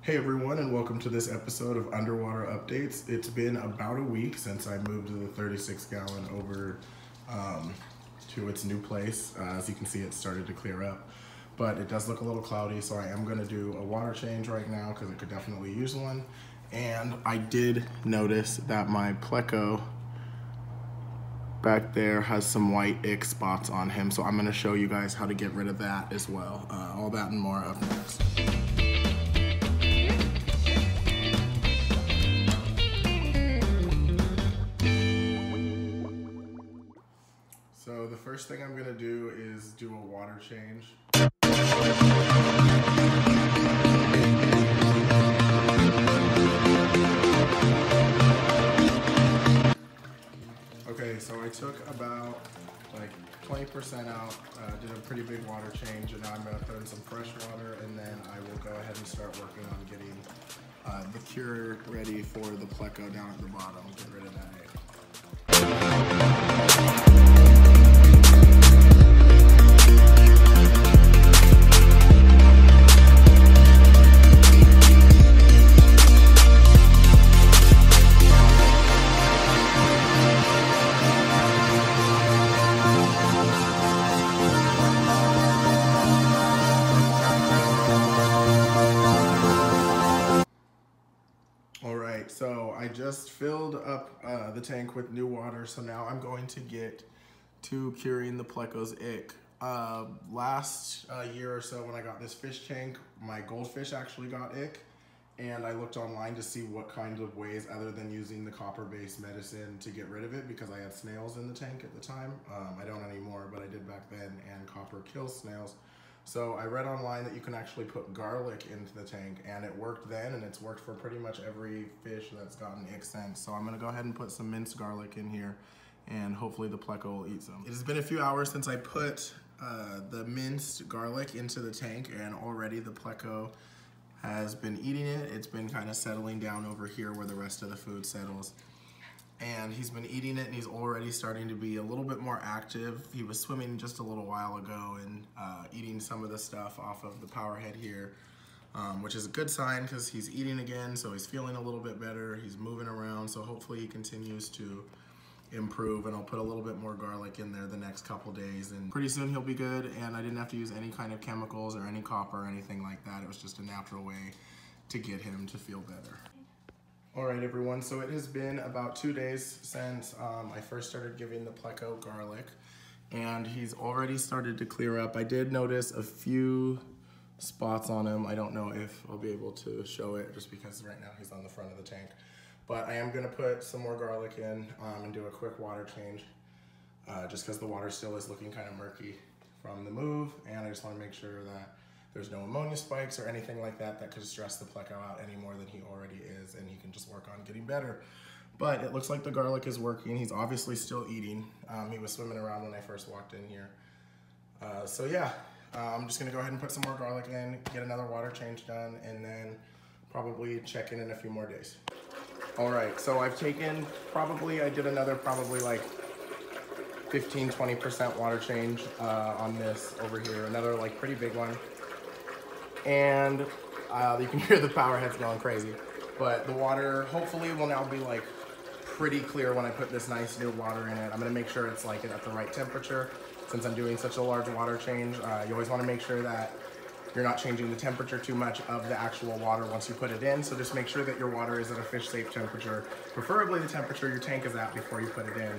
Hey everyone, and welcome to this episode of Underwater Updates. It's been about a week since I moved the 36 gallon over to its new place. As you can see, it started to clear up, but it does look a little cloudy, so I am going to do a water change right now because it could definitely use one. And I did notice that my pleco back there has some white ick spots on him, so I'm going to show you guys how to get rid of that as well. All that and more up next. So the first thing I'm gonna do is do a water change. Okay, so I took about like 20% out, did a pretty big water change, and now I'm gonna put in some fresh water, and then I will go ahead and start working on getting the cure ready for the pleco down at the bottom. Get rid of that egg. Alright, so I just filled up the tank with new water, so now I'm going to get to curing the pleco's ick. Last year or so when I got this fish tank, my goldfish actually got ick, and I looked online to see what kinds of ways other than using the copper-based medicine to get rid of it, because I had snails in the tank at the time. I don't anymore, but I did back then, and copper kills snails. So I read online that you can actually put garlic into the tank, and it worked then, and it's worked for pretty much every fish that's gotten ick since. So I'm gonna go ahead and put some minced garlic in here, and hopefully the pleco will eat some. It has been a few hours since I put the minced garlic into the tank, and already the pleco has been eating it. It's been kind of settling down over here where the rest of the food settles. And he's been eating it, and he's already starting to be a little bit more active. He was swimming just a little while ago and eating some of the stuff off of the power head here, which is a good sign because he's eating again, so he's feeling a little bit better. He's moving around, so hopefully he continues to improve, and I'll put a little bit more garlic in there the next couple days, and pretty soon he'll be good. And I didn't have to use any kind of chemicals or any copper or anything like that. It was just a natural way to get him to feel better. All right, everyone, so it has been about 2 days since I first started giving the pleco garlic, and he's already started to clear up. I did notice a few spots on him. I don't know if I'll be able to show it just because right now he's on the front of the tank. But I am gonna put some more garlic in and do a quick water change just because the water still is looking kind of murky from the move, and I just wanna make sure that there's no ammonia spikes or anything like that that could stress the pleco out any more than he already is, and he can just work on getting better. But it looks like the garlic is working. He's obviously still eating. He was swimming around when I first walked in here. So yeah, I'm just gonna go ahead and put some more garlic in, get another water change done, and then probably check in a few more days. All right, so I've taken I did another probably like 15-20% water change on this over here, another like pretty big one. And you can hear the power heads going crazy. But the water hopefully will now be like pretty clear when I put this nice new water in it. I'm gonna make sure it's like at the right temperature. Since I'm doing such a large water change, you always wanna make sure that you're not changing the temperature too much of the actual water once you put it in. So just make sure that your water is at a fish safe temperature, preferably the temperature your tank is at before you put it in.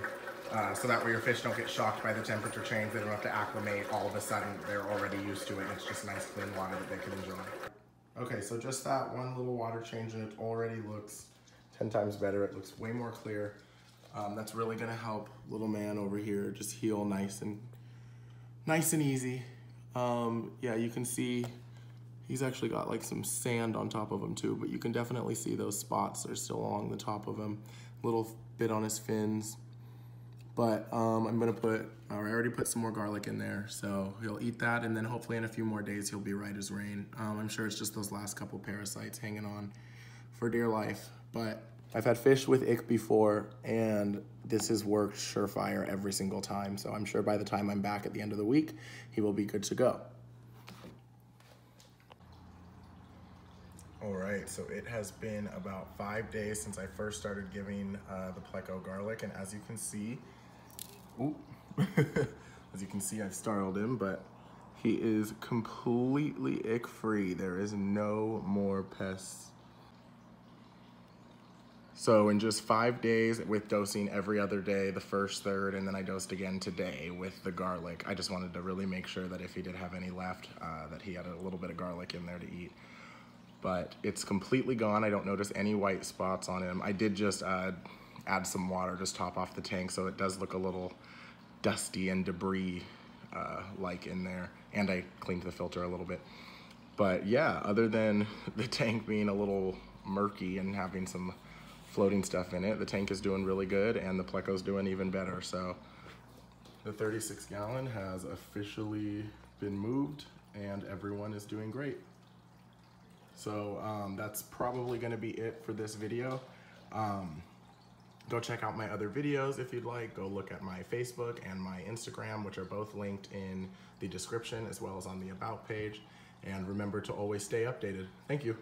So that way your fish don't get shocked by the temperature change. They don't have to acclimate all of a sudden. They're already used to it. It's just nice clean water that they can enjoy. Okay, so just that one little water change, and it already looks 10 times better. It looks way more clear. That's really gonna help little man over here just heal nice and easy. Yeah, you can see he's actually got like some sand on top of him too, but you can definitely see those spots are still along the top of him. A little bit on his fins. But I'm gonna I already put some more garlic in there, so he'll eat that, and then hopefully in a few more days he'll be right as rain. I'm sure it's just those last couple parasites hanging on for dear life. But I've had fish with ick before, and this has worked surefire every single time. So I'm sure by the time I'm back at the end of the week, he will be good to go. All right, so it has been about 5 days since I first started giving the pleco garlic, and as you can see, as you can see, I've startled him, but he is completely ick-free. There is no more pests. So in just 5 days with dosing every other day, the first, third, and then I dosed again today with the garlic, I just wanted to really make sure that if he did have any left, that he had a little bit of garlic in there to eat. But it's completely gone. I don't notice any white spots on him. I did just add some water, just top off the tank, so it does look a little dusty and debris like in there. And I cleaned the filter a little bit. But yeah, other than the tank being a little murky and having some floating stuff in it, the tank is doing really good and the pleco's doing even better. So the 36 gallon has officially been moved and everyone is doing great. So that's probably gonna be it for this video. Go check out my other videos if you'd like. Go look at my Facebook and my Instagram, which are both linked in the description as well as on the About page. And remember to always stay updated. Thank you.